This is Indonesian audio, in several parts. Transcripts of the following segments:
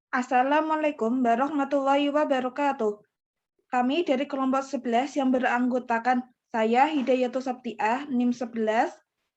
Assalamualaikum warahmatullahi wabarakatuh. Kami dari kelompok 11 yang beranggotakan saya Hidayatul Sabtiah NIM 11,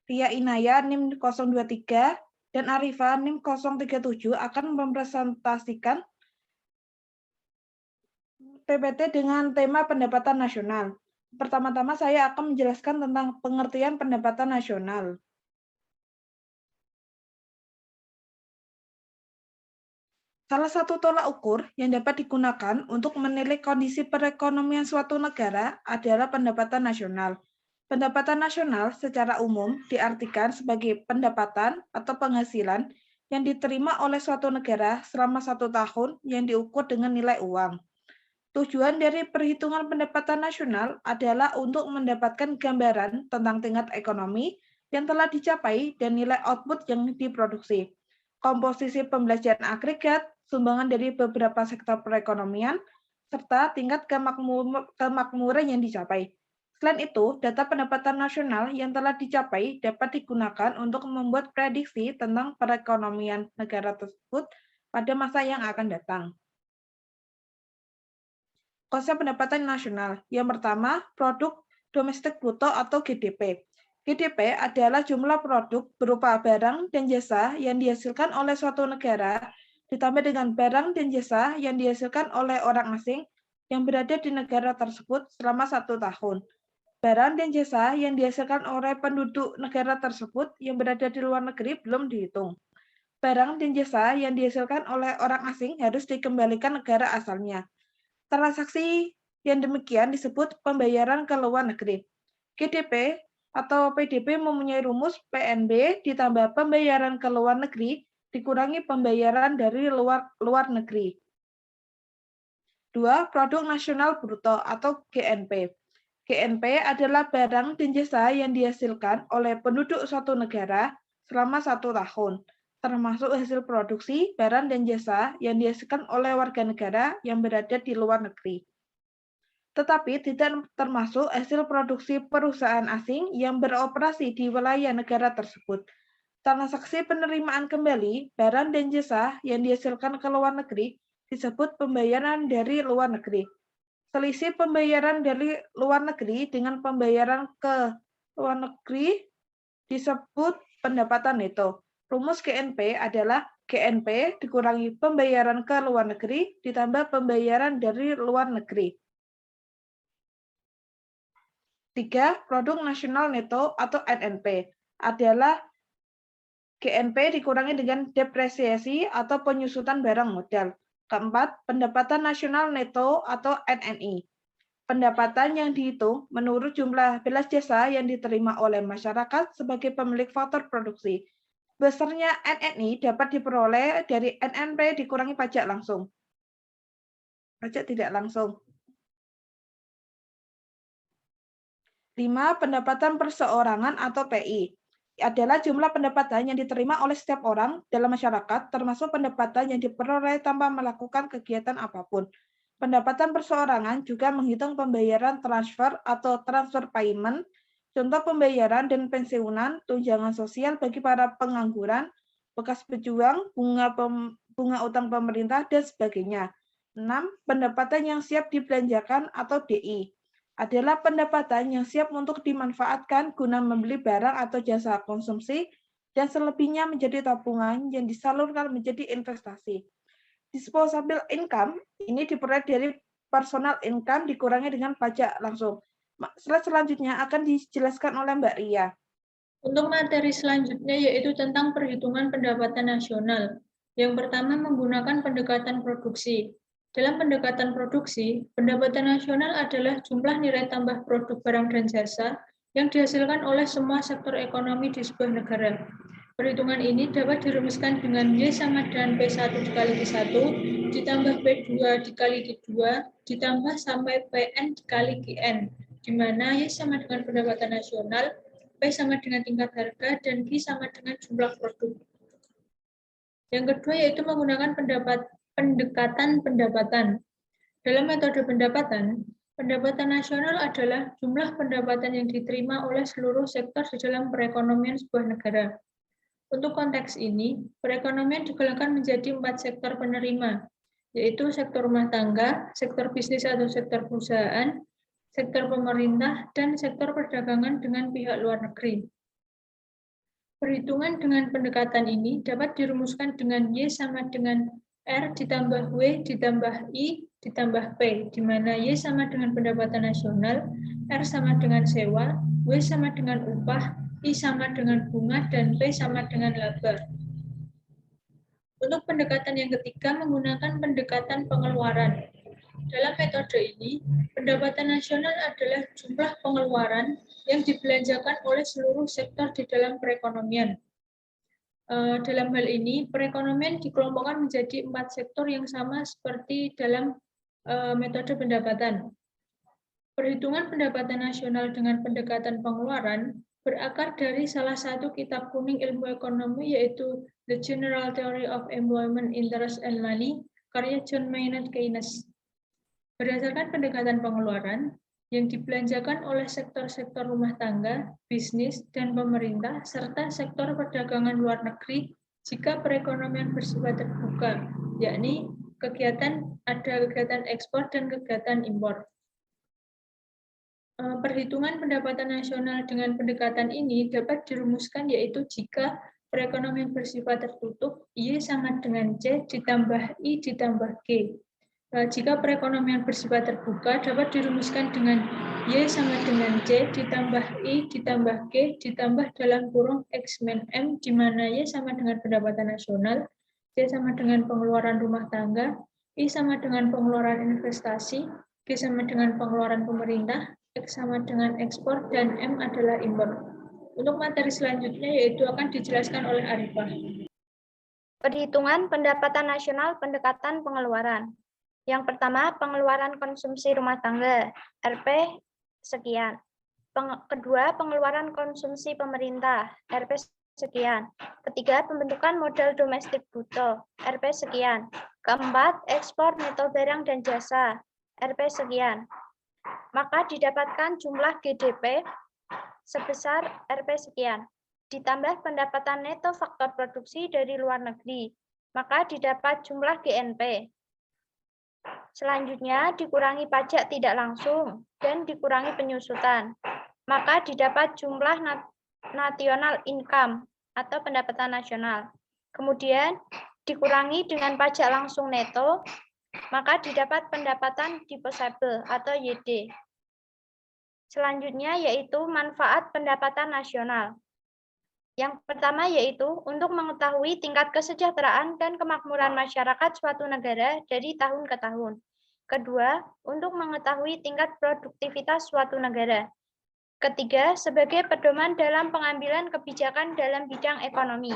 Ria Inaya NIM 023, dan Arifah NIM 037 akan mempresentasikan PPT dengan tema pendapatan nasional. Pertama-tama saya akan menjelaskan tentang pengertian pendapatan nasional. Salah satu tolak ukur yang dapat digunakan untuk menilai kondisi perekonomian suatu negara adalah pendapatan nasional. Pendapatan nasional secara umum diartikan sebagai pendapatan atau penghasilan yang diterima oleh suatu negara selama 1 tahun yang diukur dengan nilai uang. Tujuan dari perhitungan pendapatan nasional adalah untuk mendapatkan gambaran tentang tingkat ekonomi yang telah dicapai dan nilai output yang diproduksi, komposisi pembelanjaan agregat, sumbangan dari beberapa sektor perekonomian, serta tingkat kemakmuran yang dicapai. Selain itu, data pendapatan nasional yang telah dicapai dapat digunakan untuk membuat prediksi tentang perekonomian negara tersebut pada masa yang akan datang. Konsep pendapatan nasional. Yang pertama, produk domestik bruto atau GDP. GDP adalah jumlah produk berupa barang dan jasa yang dihasilkan oleh suatu negara ditambah dengan barang dan jasa yang dihasilkan oleh orang asing yang berada di negara tersebut selama 1 tahun. Barang dan jasa yang dihasilkan oleh penduduk negara tersebut yang berada di luar negeri belum dihitung. Barang dan jasa yang dihasilkan oleh orang asing harus dikembalikan negara asalnya. Transaksi yang demikian disebut pembayaran ke luar negeri. GDP atau PDB mempunyai rumus PNB ditambah pembayaran ke luar negeri dikurangi pembayaran dari luar negeri. 2. Produk Nasional Bruto atau GNP. GNP adalah barang dan jasa yang dihasilkan oleh penduduk suatu negara selama 1 tahun, termasuk hasil produksi, barang dan jasa yang dihasilkan oleh warga negara yang berada di luar negeri. Tetapi tidak termasuk hasil produksi perusahaan asing yang beroperasi di wilayah negara tersebut. Transaksi penerimaan kembali barang dan jasa yang dihasilkan ke luar negeri disebut pembayaran dari luar negeri. Selisih pembayaran dari luar negeri dengan pembayaran ke luar negeri disebut pendapatan neto. Rumus GNP adalah GNP dikurangi pembayaran ke luar negeri ditambah pembayaran dari luar negeri. 3. Produk Nasional Neto atau NNP adalah GNP dikurangi dengan depresiasi atau penyusutan barang modal. Keempat, pendapatan nasional neto atau NNI. Pendapatan yang dihitung menurut jumlah belas jasa yang diterima oleh masyarakat sebagai pemilik faktor produksi. Besarnya NNI dapat diperoleh dari NNP dikurangi pajak langsung. Pajak tidak langsung. 5. Pendapatan perseorangan atau PI adalah jumlah pendapatan yang diterima oleh setiap orang dalam masyarakat, termasuk pendapatan yang diperoleh tanpa melakukan kegiatan apapun. Pendapatan perseorangan juga menghitung pembayaran transfer atau transfer payment, contoh pembayaran dan pensiunan, tunjangan sosial bagi para pengangguran, bekas pejuang, bunga utang pemerintah, dan sebagainya. 6. Pendapatan yang siap dibelanjakan atau DI adalah pendapatan yang siap untuk dimanfaatkan guna membeli barang atau jasa konsumsi dan selebihnya menjadi tabungan yang disalurkan menjadi investasi. Disposable income ini diperoleh dari personal income dikurangi dengan pajak langsung. Slide selanjutnya akan dijelaskan oleh Mbak Ria. Untuk materi selanjutnya yaitu tentang perhitungan pendapatan nasional. Yang pertama menggunakan pendekatan produksi. Dalam pendekatan produksi, pendapatan nasional adalah jumlah nilai tambah produk barang dan jasa yang dihasilkan oleh semua sektor ekonomi di sebuah negara. Perhitungan ini dapat dirumuskan dengan Y sama dengan P1 dikali Q1 ditambah P2 dikali Q2 ditambah sampai PN dikali QN, di mana Y sama dengan pendapatan nasional, P sama dengan tingkat harga, dan Q sama dengan jumlah produk. Yang kedua yaitu menggunakan pendekatan pendapatan. Dalam metode pendapatan, pendapatan nasional adalah jumlah pendapatan yang diterima oleh seluruh sektor di dalam perekonomian sebuah negara. Untuk konteks ini, perekonomian digolongkan menjadi 4 sektor penerima, yaitu sektor rumah tangga, sektor bisnis atau sektor perusahaan, sektor pemerintah, dan sektor perdagangan dengan pihak luar negeri. Perhitungan dengan pendekatan ini dapat dirumuskan dengan Y sama dengan R ditambah W ditambah I ditambah P, di mana Y sama dengan pendapatan nasional, R sama dengan sewa, W sama dengan upah, I sama dengan bunga, dan P sama dengan laba. Untuk pendekatan yang ketiga menggunakan pendekatan pengeluaran. Dalam metode ini, pendapatan nasional adalah jumlah pengeluaran yang dibelanjakan oleh seluruh sektor di dalam perekonomian. Dalam hal ini, perekonomian dikelompokkan menjadi 4 sektor yang sama seperti dalam metode pendapatan. Perhitungan pendapatan nasional dengan pendekatan pengeluaran berakar dari salah satu kitab kuning ilmu ekonomi, yaitu The General Theory of Employment, Interest, and Money, karya John Maynard Keynes. Berdasarkan pendekatan pengeluaran, yang dibelanjakan oleh sektor-sektor rumah tangga, bisnis, dan pemerintah, serta sektor perdagangan luar negeri jika perekonomian bersifat terbuka, yakni ada kegiatan ekspor dan kegiatan impor. Perhitungan pendapatan nasional dengan pendekatan ini dapat dirumuskan yaitu jika perekonomian bersifat tertutup, Y sama dengan C ditambah I ditambah G. Jika perekonomian bersifat terbuka dapat dirumuskan dengan Y sama dengan C ditambah I ditambah G ditambah dalam kurung X min M, di mana Y sama dengan pendapatan nasional, C sama dengan pengeluaran rumah tangga, I sama dengan pengeluaran investasi, G sama dengan pengeluaran pemerintah, X sama dengan ekspor, dan M adalah impor. Untuk materi selanjutnya yaitu akan dijelaskan oleh Arifah. Perhitungan pendapatan nasional pendekatan pengeluaran. Yang pertama, pengeluaran konsumsi rumah tangga, Rp sekian. Kedua, pengeluaran konsumsi pemerintah, Rp sekian. Ketiga, pembentukan modal domestik bruto, Rp sekian. Keempat, ekspor neto barang dan jasa, Rp sekian. Maka didapatkan jumlah GDP sebesar Rp sekian. Ditambah pendapatan neto faktor produksi dari luar negeri, maka didapat jumlah GNP. Selanjutnya dikurangi pajak tidak langsung dan dikurangi penyusutan, maka didapat jumlah national income atau pendapatan nasional. Kemudian dikurangi dengan pajak langsung neto, maka didapat pendapatan disposable atau YD. Selanjutnya yaitu manfaat pendapatan nasional. Yang pertama yaitu untuk mengetahui tingkat kesejahteraan dan kemakmuran masyarakat suatu negara dari tahun ke tahun. Kedua, untuk mengetahui tingkat produktivitas suatu negara. Ketiga, sebagai pedoman dalam pengambilan kebijakan dalam bidang ekonomi.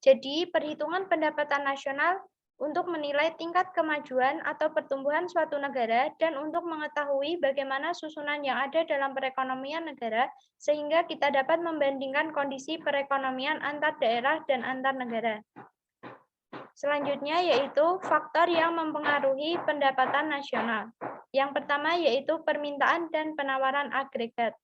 Jadi, perhitungan pendapatan nasional untuk menilai tingkat kemajuan atau pertumbuhan suatu negara dan untuk mengetahui bagaimana susunan yang ada dalam perekonomian negara sehingga kita dapat membandingkan kondisi perekonomian antar daerah dan antar negara. Selanjutnya yaitu faktor yang mempengaruhi pendapatan nasional. Yang pertama yaitu permintaan dan penawaran agregat.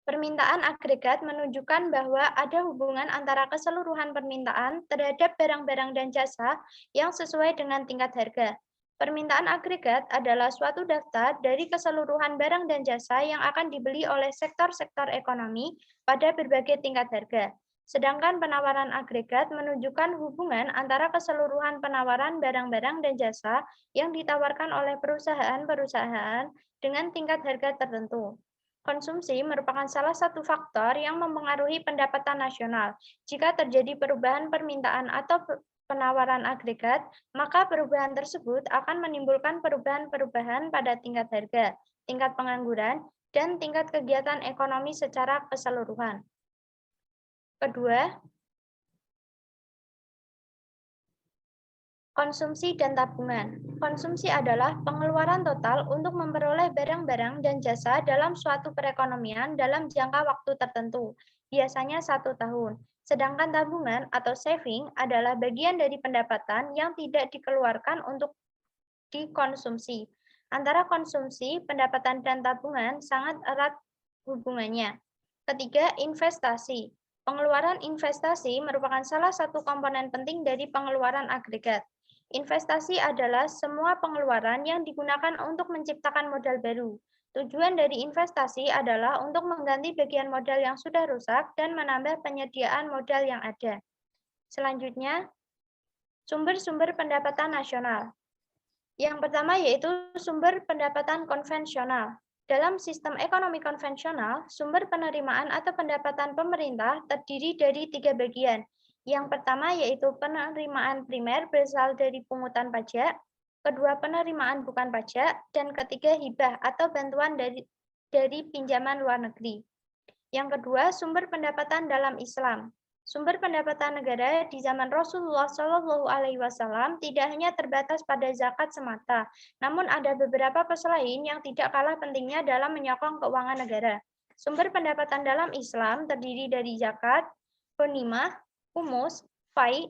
Permintaan agregat menunjukkan bahwa ada hubungan antara keseluruhan permintaan terhadap barang-barang dan jasa yang sesuai dengan tingkat harga. Permintaan agregat adalah suatu daftar dari keseluruhan barang dan jasa yang akan dibeli oleh sektor-sektor ekonomi pada berbagai tingkat harga. Sedangkan penawaran agregat menunjukkan hubungan antara keseluruhan penawaran barang-barang dan jasa yang ditawarkan oleh perusahaan-perusahaan dengan tingkat harga tertentu. Konsumsi merupakan salah satu faktor yang mempengaruhi pendapatan nasional. Jika terjadi perubahan permintaan atau penawaran agregat, maka perubahan tersebut akan menimbulkan perubahan-perubahan pada tingkat harga, tingkat pengangguran, dan tingkat kegiatan ekonomi secara keseluruhan. Kedua, konsumsi dan tabungan. Konsumsi adalah pengeluaran total untuk memperoleh barang-barang dan jasa dalam suatu perekonomian dalam jangka waktu tertentu, biasanya 1 tahun. Sedangkan tabungan atau saving adalah bagian dari pendapatan yang tidak dikeluarkan untuk dikonsumsi. Antara konsumsi, pendapatan, dan tabungan sangat erat hubungannya. Ketiga, investasi. Pengeluaran investasi merupakan salah satu komponen penting dari pengeluaran agregat. Investasi adalah semua pengeluaran yang digunakan untuk menciptakan modal baru. Tujuan dari investasi adalah untuk mengganti bagian modal yang sudah rusak dan menambah penyediaan modal yang ada. Selanjutnya, sumber-sumber pendapatan nasional. Yang pertama yaitu sumber pendapatan konvensional. Dalam sistem ekonomi konvensional, sumber penerimaan atau pendapatan pemerintah terdiri dari 3 bagian. Yang pertama yaitu penerimaan primer berasal dari pungutan pajak, kedua penerimaan bukan pajak, dan ketiga hibah atau bantuan dari pinjaman luar negeri. Yang kedua, sumber pendapatan dalam Islam. Sumber pendapatan negara di zaman Rasulullah Shallallahu Alaihi Wasallam tidak hanya terbatas pada zakat semata, namun ada beberapa pos lain yang tidak kalah pentingnya dalam menyokong keuangan negara. Sumber pendapatan dalam Islam terdiri dari zakat, ghanimah, humus, fai,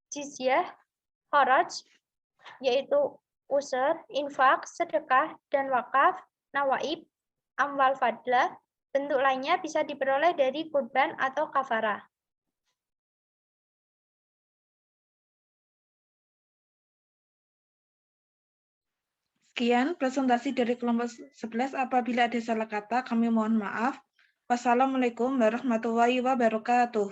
jizyah, kharaj, yaitu usur, infak, sedekah, dan wakaf, nawaib, amwal fadlah. Bentuk lainnya bisa diperoleh dari kurban atau kafarah. Sekian presentasi dari kelompok 11. Apabila ada salah kata, kami mohon maaf. Wassalamualaikum warahmatullahi wabarakatuh.